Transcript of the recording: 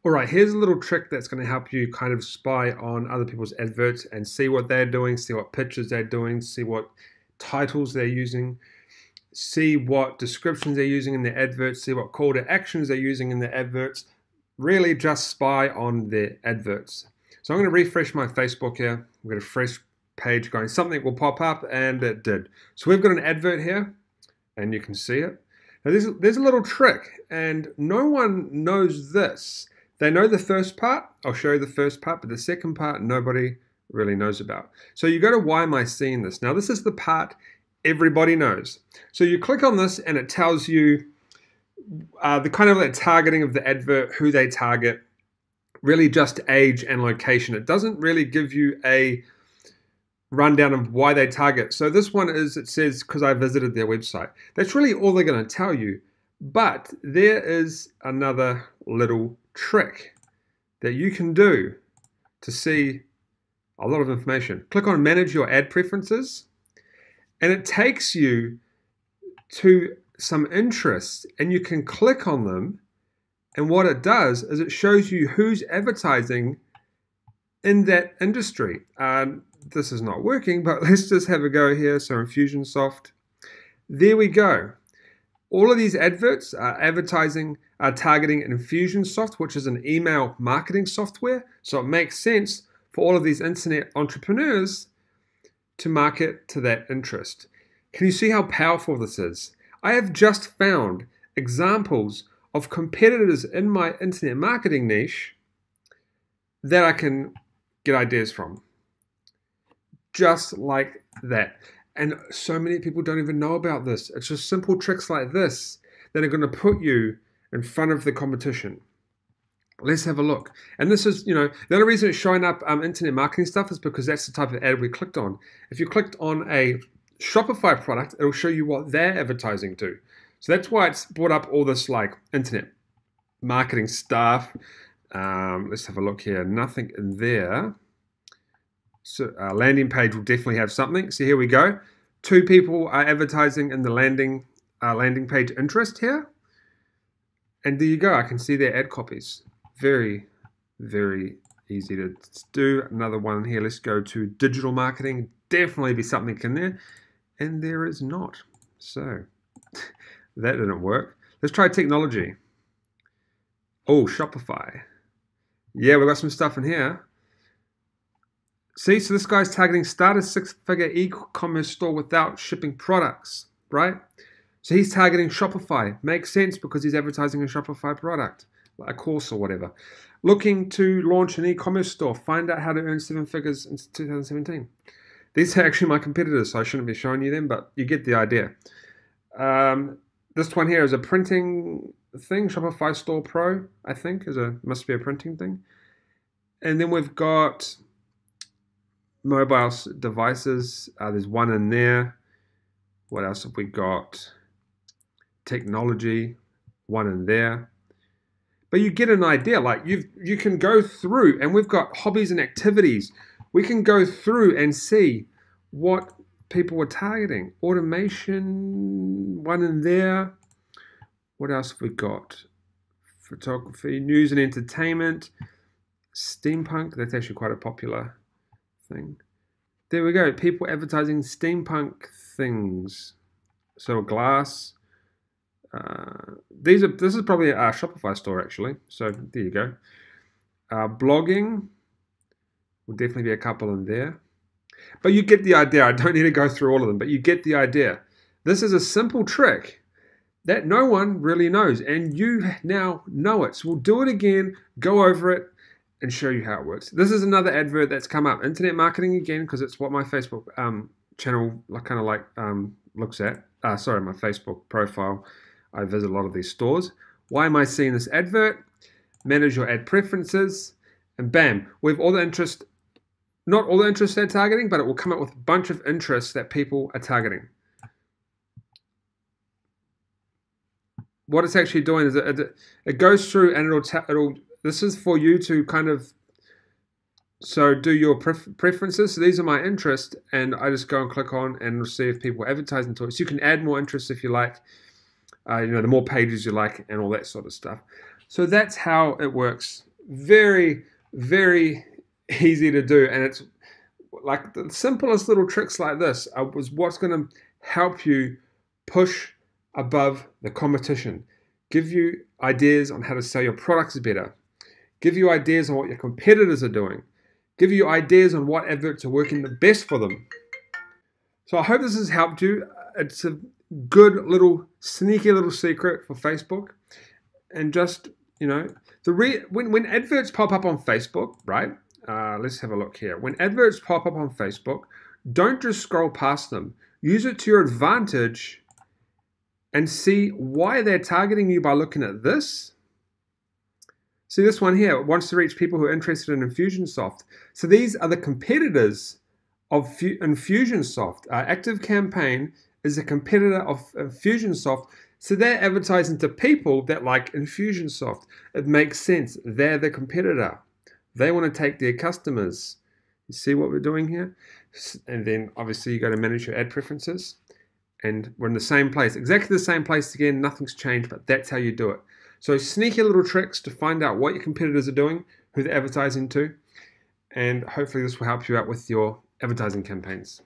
All right, here's a little trick that's going to help you kind of spy on other people's adverts and see what they're doing, see what pictures they're doing, see what titles they're using, see what descriptions they're using in their adverts, see what call to actions they're using in their adverts. Really just spy on their adverts. So I'm going to refresh my Facebook here. We've got a fresh page going. Something will pop up, and it did. So we've got an advert here, and you can see it. Now there's a little trick, and no one knows this. They know the first part. I'll show you the first part, but the second part nobody really knows about. So you go to why am I seeing this? Now this is the part everybody knows. So you click on this and it tells you the kind of like targeting of the advert, who they target, really just age and location. It doesn't really give you a rundown of why they target. So this one is, it says, because I visited their website. That's really all they're going to tell you. But there is another little trick that you can do to see a lot of information. Click on manage your ad preferences, and it takes you to some interests, and you can click on them, and what it does is it shows you who's advertising in that industry. This is not working, but let's just have a go here. So Infusionsoft, there we go. All of these adverts are targeting Infusionsoft, which is an email marketing software. So it makes sense for all of these internet entrepreneurs to market to that interest. Can you see how powerful this is? I have just found examples of competitors in my internet marketing niche that I can get ideas from. Just like that. And so many people don't even know about this. It's just simple tricks like this that are going to put you in front of the competition. Let's have a look. And this is, the only reason it's showing up internet marketing stuff is because that's the type of ad we clicked on. If you clicked on a Shopify product, it'll show you what they're advertising to. So that's why it's brought up all this like internet marketing stuff. Let's have a look here. Nothing in there. So landing page will definitely have something. So here we go. 2 people are advertising in the landing page interest here. And there you go. I can see their ad copies. Very, very easy to do. Another one here. Let's go to digital marketing. Definitely be something in there. And there is not. So that didn't work. Let's try technology. Oh, Shopify. Yeah, we've got some stuff in here. See, so this guy's targeting start a 6-figure e-commerce store without shipping products, right? So he's targeting Shopify. Makes sense because he's advertising a Shopify product, like a course or whatever. Looking to launch an e-commerce store. Find out how to earn 7 figures in 2017. These are actually my competitors, so I shouldn't be showing you them, but you get the idea. This one here is a printing thing. Shopify Store Pro, I think, must be a printing thing. And then we've got mobile devices. There's one in there. What else have we got? Technology, one in there. But you get an idea. Like you can go through, and we've got hobbies and activities. We can go through and see what people were targeting. Automation, one in there. What else have we got? Photography, news and entertainment, steampunk. That's actually quite a popular thing. There we go. People advertising steampunk things. So glass. This is probably a Shopify store actually. So there you go. Blogging. Will definitely be a couple in there. But you get the idea. I don't need to go through all of them, but you get the idea. This is a simple trick that no one really knows, and you now know it. So we'll do it again, go over it, and show you how it works. This is another advert that's come up. Internet marketing again, because it's what my Facebook channel looks at. Sorry, my Facebook profile. I visit a lot of these stores. Why am I seeing this advert? Manage your ad preferences, and bam, we have all the interest. Not all the interests they're targeting, but it will come up with a bunch of interests that people are targeting. What it's actually doing is it goes through and this is for you to kind of, so do your preferences. So these are my interests, and I just go and click on and see if people are advertising to it. So you can add more interests if you like, the more pages you like and all that sort of stuff. So that's how it works very, very easy to do, and it's like the simplest little tricks like this was what's going to help you push above the competition, give you ideas on how to sell your products better, give you ideas on what your competitors are doing, give you ideas on what adverts are working the best for them. So I hope this has helped you. It's a good little sneaky little secret for Facebook. And just, you know, when adverts pop up on Facebook, right? Let's have a look here. When adverts pop up on Facebook, don't just scroll past them. Use it to your advantage and see why they're targeting you by looking at this. See this one here, it wants to reach people who are interested in Infusionsoft. So these are the competitors of Infusionsoft. ActiveCampaign is a competitor of Infusionsoft. So they're advertising to people that like Infusionsoft. It makes sense. They're the competitor. They want to take their customers. You see what we're doing here? And then obviously you go to manage your ad preferences. And we're in the same place. Exactly the same place again. Nothing's changed, but that's how you do it. So sneaky little tricks to find out what your competitors are doing, who they're advertising to. And hopefully this will help you out with your advertising campaigns.